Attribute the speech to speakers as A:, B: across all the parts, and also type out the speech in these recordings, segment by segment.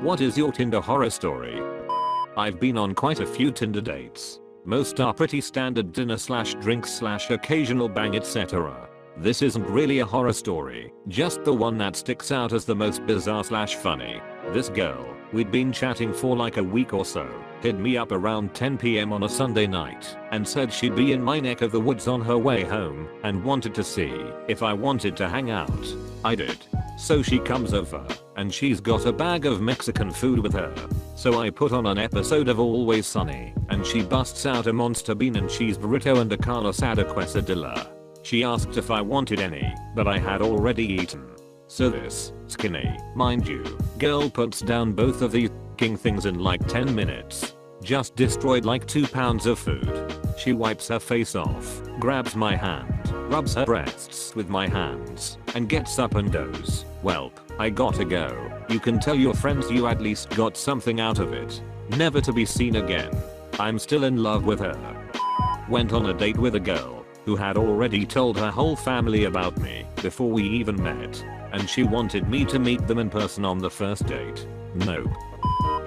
A: What is your Tinder horror story? I've been on quite a few Tinder dates. Most are pretty standard dinner / drinks / occasional bang etc. This isn't really a horror story, just the one that sticks out as the most bizarre / funny. This girl, we'd been chatting for like a week or so, hit me up around 10 PM on a Sunday night and said she'd be in my neck of the woods on her way home and wanted to see if I wanted to hang out. I did. So she comes over and she's got a bag of Mexican food with her. So I put on an episode of Always Sunny and she busts out a monster bean and cheese burrito and a carne asada quesadilla. She asked if I wanted any, but I had already eaten. So this skinny, mind you, girl puts down both of these f***ing things in like 10 minutes. Just destroyed like 2 pounds of food. She wipes her face off, grabs my hand, rubs her breasts with my hands, and gets up and goes, "Welp, I gotta go. You can tell your friends you at least got something out of it. Never to be seen again. I'm still in love with her." Went on a date with a girl who had already told her whole family about me before we even met, and she wanted me to meet them in person on the first date. Nope.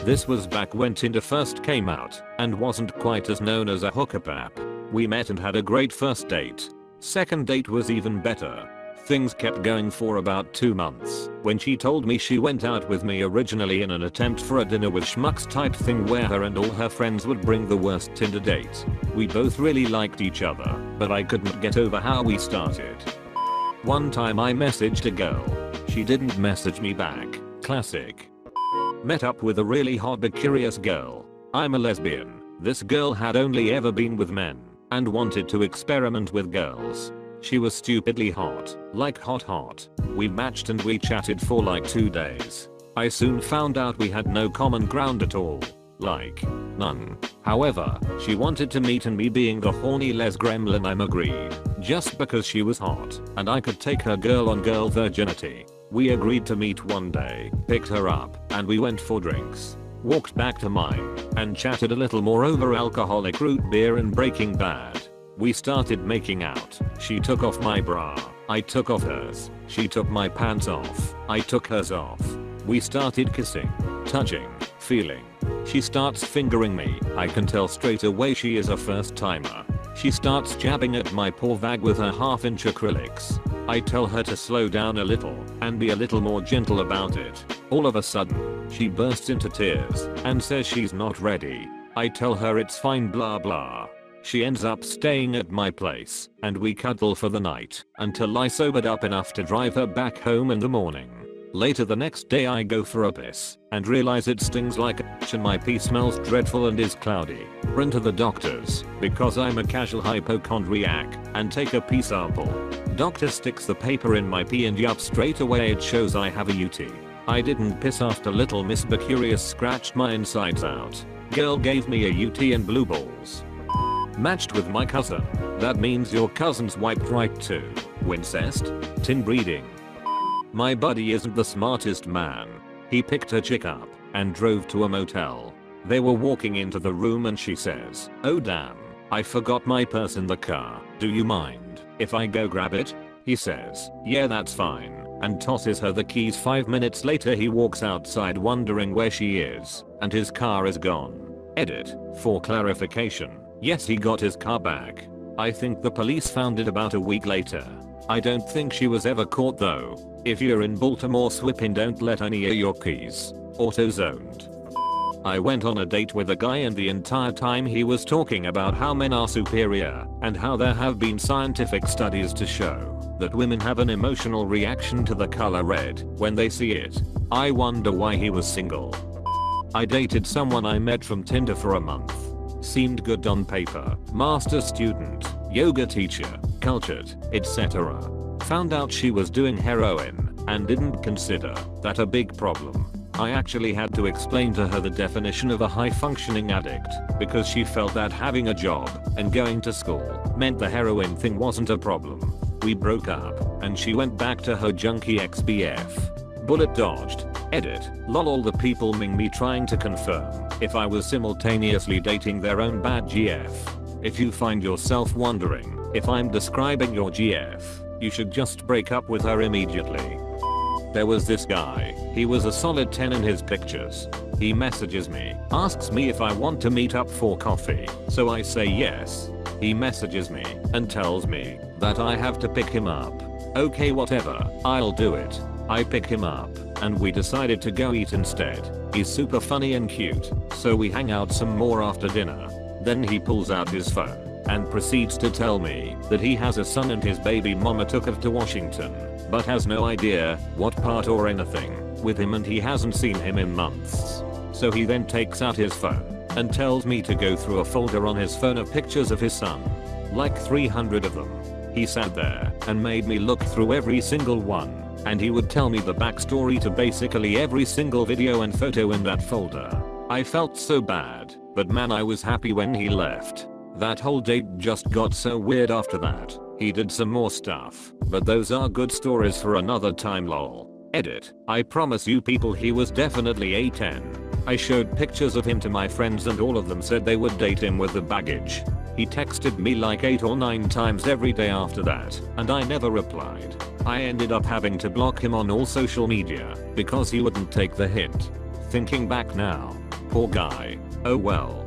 A: This was back when Tinder first came out and wasn't quite as known as a hookup app. We met and had a great first date. Second date was even better. Things kept going for about 2 months when she told me she went out with me originally in an attempt for a dinner with schmucks type thing where her and all her friends would bring the worst Tinder date. We both really liked each other, but I couldn't get over how we started. One time I messaged a girl. She didn't message me back. Classic. Met up with a really hot but curious girl. I'm a lesbian. This girl had only ever been with men and wanted to experiment with girls. She was stupidly hot, like hot. We matched and we chatted for like 2 days. I soon found out we had no common ground at all. Like, none. However, she wanted to meet and me being the horny les gremlin I'm agreed. Just because she was hot and I could take her girl on girl virginity. We agreed to meet one day, picked her up, and we went for drinks. Walked back to mine and chatted a little more over alcoholic root beer and Breaking Bad. We started making out. She took off my bra. I took off hers. She took my pants off. I took hers off. We started kissing, touching, feeling. She starts fingering me. I can tell straight away she is a first timer. She starts jabbing at my poor vag with her half-inch acrylics. I tell her to slow down a little and be a little more gentle about it. All of a sudden, she bursts into tears and says she's not ready. I tell her it's fine blah blah. She ends up staying at my place and we cuddle for the night until I sobered up enough to drive her back home in the morning. Later the next day I go for a piss and realize it stings like a and my pee smells dreadful and is cloudy. Run to the doctors because I'm a casual hypochondriac and take a pee sample. Doctor sticks the paper in my pee and yup, straight away it shows I have a UT. I didn't piss after little Miss Becurious scratched my insides out. Girl gave me a UT and blue balls. Matched with my cousin. That means your cousin's wiped right too. Wincest? Tin breeding. My buddy isn't the smartest man. He picked a chick up and drove to a motel. They were walking into the room and she says, "Oh damn, I forgot my purse in the car. Do you mind if I go grab it?" He says, "Yeah, that's fine," and tosses her the keys. 5 minutes later he walks outside wondering where she is and his car is gone. Edit. For clarification, yes, he got his car back. I think the police found it about a week later. I don't think she was ever caught though. If you're in Baltimore swipping, don't let any of your keys. Auto-zoned. I went on a date with a guy and the entire time he was talking about how men are superior and how there have been scientific studies to show that women have an emotional reaction to the color red when they see it. I wonder why he was single. I dated someone I met from Tinder for a month. Seemed good on paper. Master's student, yoga teacher, cultured, etc. Found out she was doing heroin and didn't consider that a big problem. I actually had to explain to her the definition of a high-functioning addict because she felt that having a job and going to school meant the heroin thing wasn't a problem. We broke up and she went back to her junkie ex-BF. Bullet dodged. Edit. Lol, all the people ming me trying to confirm if I was simultaneously dating their own bad GF. If you find yourself wondering if I'm describing your GF, you should just break up with her immediately. There was this guy, he was a solid 10 in his pictures. He messages me, asks me if I want to meet up for coffee, so I say yes. He messages me and tells me that I have to pick him up. Okay, whatever, I'll do it. I pick him up and we decided to go eat instead. He's super funny and cute, so we hang out some more after dinner. Then he pulls out his phone and proceeds to tell me that he has a son and his baby mama took her to Washington, but has no idea what part or anything with him and he hasn't seen him in months. So he then takes out his phone and tells me to go through a folder on his phone of pictures of his son. Like 300 of them. He sat there and made me look through every single one, and he would tell me the backstory to basically every single video and photo in that folder. I felt so bad, but man, I was happy when he left. That whole date just got so weird after that. He did some more stuff, but those are good stories for another time lol. Edit. I promise you people he was definitely a 10. I showed pictures of him to my friends and all of them said they would date him with the baggage. He texted me like 8 or 9 times every day after that, and I never replied. I ended up having to block him on all social media because he wouldn't take the hint. Thinking back now, poor guy. Oh well.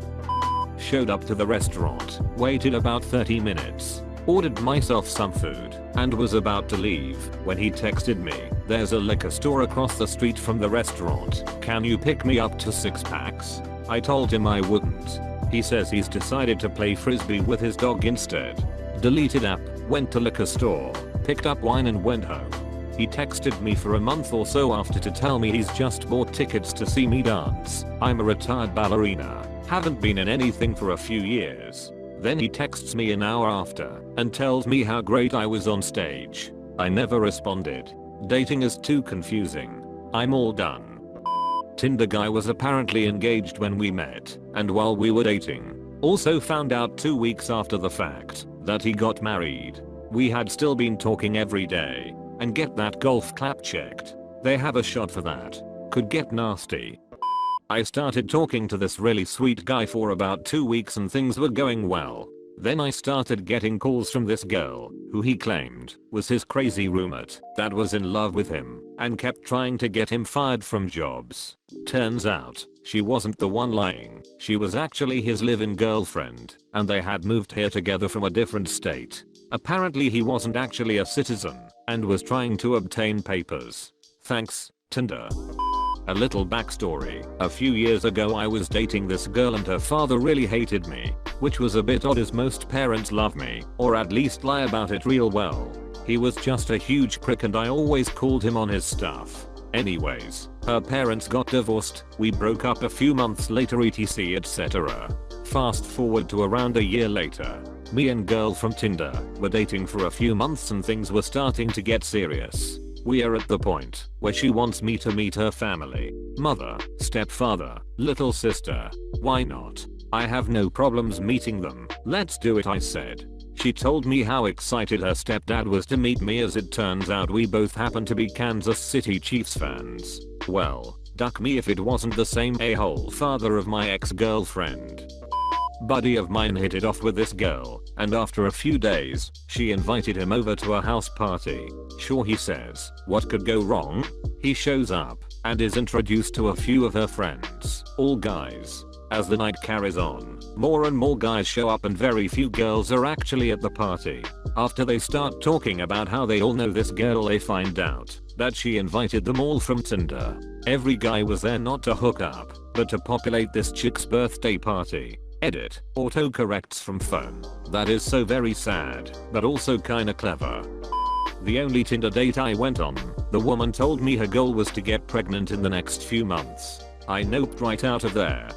A: Showed up to the restaurant, waited about 30 minutes, ordered myself some food, and was about to leave when he texted me, "There's a liquor store across the street from the restaurant. Can you pick me up to 6 packs?" I told him I wouldn't. He says he's decided to play frisbee with his dog instead. Deleted app, went to liquor store, picked up wine and went home. He texted me for a month or so after to tell me he's just bought tickets to see me dance. I'm a retired ballerina, haven't been in anything for a few years. Then he texts me an hour after and tells me how great I was on stage. I never responded. Dating is too confusing. I'm all done. Tinder guy was apparently engaged when we met, and while we were dating, also found out 2 weeks after the fact that he got married. We had still been talking every day, and get that golf clap checked. They have a shot for that. Could get nasty. I started talking to this really sweet guy for about 2 weeks and things were going well. Then I started getting calls from this girl, who he claimed was his crazy roommate that was in love with him and kept trying to get him fired from jobs. Turns out, she wasn't the one lying. She was actually his live-in girlfriend, and they had moved here together from a different state. Apparently he wasn't actually a citizen and was trying to obtain papers. Thanks, Tinder. A little backstory. A few years ago I was dating this girl and her father really hated me, which was a bit odd as most parents love me, or at least lie about it real well. He was just a huge prick and I always called him on his stuff. Anyways, her parents got divorced, we broke up a few months later etc etc. Fast forward to around a year later. Me and girl from Tinder were dating for a few months and things were starting to get serious. We are at the point where she wants me to meet her family. Mother, stepfather, little sister. Why not? I have no problems meeting them. Let's do it, I said. She told me how excited her stepdad was to meet me, as it turns out we both happen to be Kansas City Chiefs fans. Well, duck me if it wasn't the same a-hole father of my ex-girlfriend. Buddy of mine hit it off with this girl, and after a few days, she invited him over to a house party. Sure, he says, what could go wrong? He shows up and is introduced to a few of her friends, all guys. As the night carries on, more and more guys show up and very few girls are actually at the party. After they start talking about how they all know this girl, they find out that she invited them all from Tinder. Every guy was there not to hook up, but to populate this chick's birthday party. Edit. Autocorrects from phone. That is so very sad, but also kinda clever. The only Tinder date I went on, the woman told me her goal was to get pregnant in the next few months. I noped right out of there.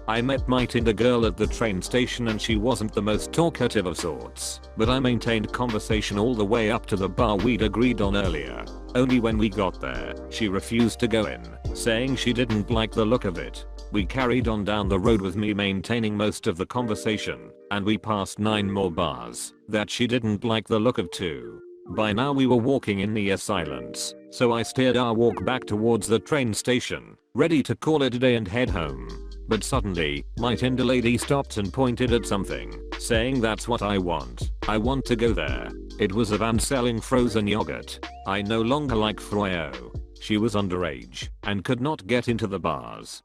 A: I met my Tinder girl at the train station and she wasn't the most talkative of sorts, but I maintained conversation all the way up to the bar we'd agreed on earlier. Only when we got there, she refused to go in, saying she didn't like the look of it. We carried on down the road with me maintaining most of the conversation, and we passed 9 more bars that she didn't like the look of too. By now we were walking in near silence, so I steered our walk back towards the train station, ready to call it a day and head home. But suddenly, my Tinder lady stopped and pointed at something, saying that's what I want. I want to go there. It was a van selling frozen yogurt. I no longer like Froyo. She was underage and could not get into the bars.